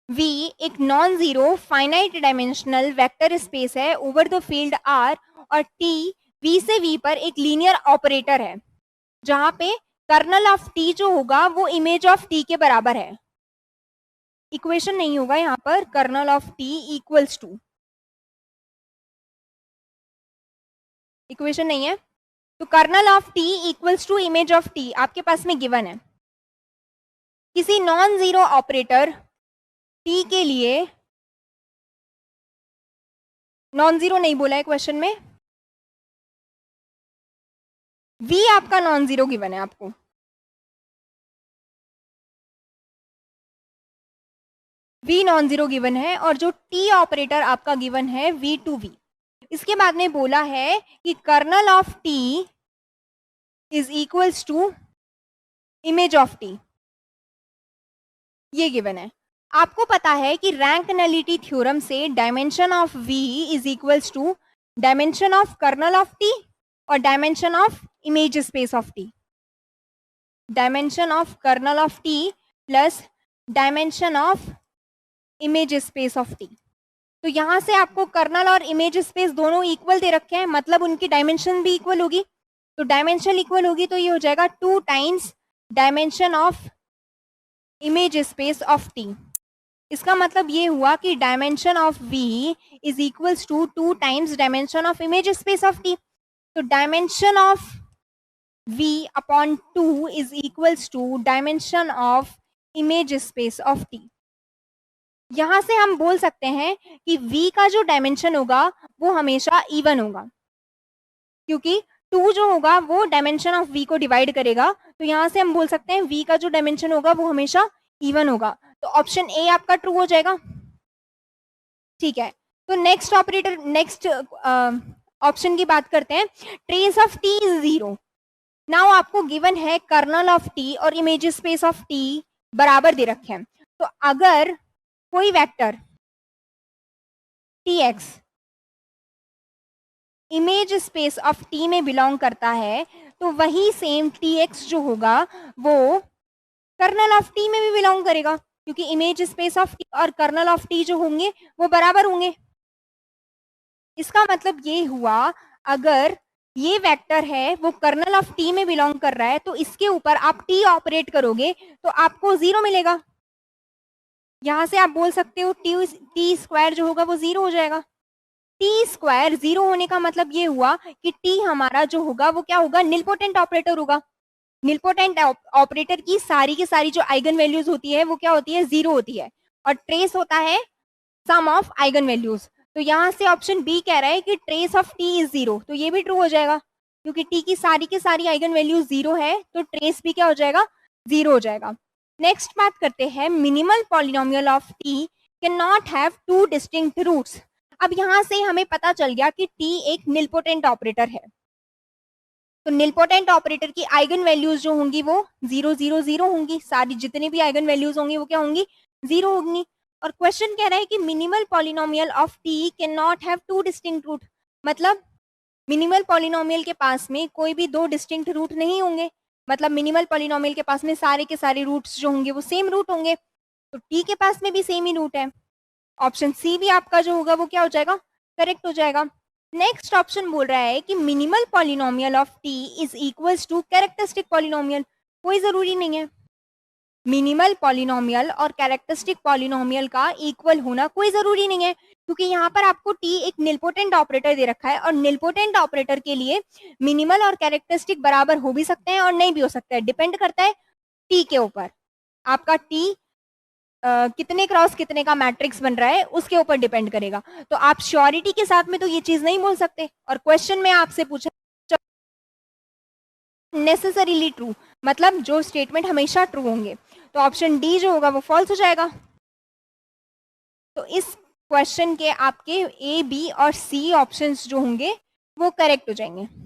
V एक non zero finite dimensional vector space है over the field R, और T V से V पर एक लीनियर ऑपरेटर है जहां पे कर्नल ऑफ T जो होगा वो इमेज ऑफ T के बराबर है। इक्वेशन नहीं होगा यहाँ पर, kernel of T equals to, equation नहीं है। तो kernel of T equals to image of T आपके पास में गिवन है। किसी नॉन जीरो ऑपरेटर T के लिए, नॉन जीरो नहीं बोला है क्वेश्चन में, V आपका नॉन जीरो गिवन है आपको, V नॉन जीरो गिवन है, और जो T ऑपरेटर आपका गिवन है V टू V। इसके बाद में बोला है कि kernel of T is equals to image of T, ये गिवन है। आपको पता है कि रैंक नलिटी थ्योरम से dimension of V is equals to dimension of kernel of T और dimension of image space of T, dimension of kernel of T plus dimension of image space of T। तो यहां से आपको colonel और image space दोनों equal दे रखे हैं, मतलब उनकी डायमेंशन भी इक्वल होगी। तो डायमेंशन इक्वल होगी तो ये हो जाएगा 2 times dimension of image space of T। इसका मतलब ये हुआ कि dimension of V is equals to 2 times dimension of image space of T। तो dimension of V upon 2 is equals to dimension of image space of T। यहां से हम बोल सकते हैं कि V का जो डायमेंशन होगा वो हमेशा इवन होगा, क्योंकि 2 जो होगा वो डायमेंशन ऑफ V को डिवाइड करेगा। तो यहां से हम बोल सकते हैं V का जो डायमेंशन होगा वो हमेशा इवन होगा। तो ऑप्शन ए आपका ट्रू हो जाएगा। ठीक है, तो नेक्स्ट ऑपरेटर, नेक्स्ट ऑप्शन की बात करते हैं। Trace of T is zero. Now आपको गिवन है कर्नल ऑफ T और इमेज स्पेस ऑफ T बराबर दे रखे हैं। तो अगर कोई vector Tx image space of T में बिलोंग करता है तो वही सेम Tx जो होगा वो कर्नल ऑफ T में भी बिलोंग करेगा, क्योंकि इमेज स्पेस ऑफ T और कर्नल ऑफ T जो होंगे वो बराबर होंगे। इसका मतलब ये हुआ, अगर ये वेक्टर है वो कर्नल ऑफ T में बिलोंग कर रहा है तो इसके ऊपर आप T ऑपरेट करोगे तो आपको जीरो मिलेगा। यहां से आप बोल सकते हो टी स्क्वायर जो होगा वो जीरो हो जाएगा। टी स्क्वायर जीरो होने का मतलब ये हुआ कि टी हमारा जो होगा वो क्या होगा, निलपोटेंट ऑपरेटर होगा। निलपोटेंट ऑपरेटर की सारी जो आइगन वैल्यूज होती है वो क्या होती है, जीरो होती है, और ट्रेस होता है सम ऑफ आइगन वैल्यूज। तो यहां से ऑप्शन बी कह रहा है कि trace of T is zero, तो ये भी ट्रू हो जाएगा, क्योंकि टी की सारी आइगन वैल्यूज जीरो है तो ट्रेस भी क्या हो जाएगा, जीरो हो जाएगा। नेक्स्ट बात करते हैं, minimal polynomial of T can not have two distinct roots. अब यहां से हमें पता चल गया कि टी एक निलपोटेंट ऑपरेटर है, तो निलपोटेंट ऑपरेटर की आइगन वैल्यूज जो होंगी वो 0 0 0 होंगी, सारी जितनी भी आइगन वैल्यूज होंगी वो क्या होंगी, जीरो होंगी। और क्वेश्चन कह रहा है कि minimal polynomial of T can not have two distinct root, मतलब मिनिमल पॉलिनोमियल के पास में कोई भी दो डिस्टिंक्ट रूट नहीं होंगे, मतलब मिनिमल पॉलिनोमियल के पास में सारे के सारे रूट्स जो होंगे वो सेम रूट होंगे, तो टी के पास में भी सेम ही रूट है। ऑप्शन सी भी आपका जो होगा वो क्या हो जाएगा, करेक्ट हो जाएगा। नेक्स्ट ऑप्शन बोल रहा है कि minimal polynomial of T is equals to characteristic polynomial. कोई जरूरी नहीं है, मिनिमल पॉलिनोमियल और कैरेक्टरिस्टिक पॉलिनोमियल का इक्वल होना कोई जरूरी नहीं है, क्योंकि यहाँ पर आपको टी एक निलपोटेंट ऑपरेटर दे रखा है, और निलपोटेंट ऑपरेटर के लिए मिनिमल और कैरेक्टरिस्टिक बराबर हो भी सकते हैं और नहीं भी हो सकता है, डिपेंड करता है टी के ऊपर। आपका टी कितने क्रॉस कितने का मैट्रिक्स बन रहा है उसके ऊपर डिपेंड करेगा। तो आप श्योरिटी के साथ में तो ये चीज नहीं बोल सकते, और क्वेश्चन में आपसे पूछा नेसेसरीली ट्रू, मतलब जो स्टेटमेंट हमेशा ट्रू होंगे, तो ऑप्शन डी जो होगा वो फॉल्स हो जाएगा। तो इस क्वेश्चन के आपके ए बी और सी ऑप्शंस जो होंगे वो करेक्ट हो जाएंगे।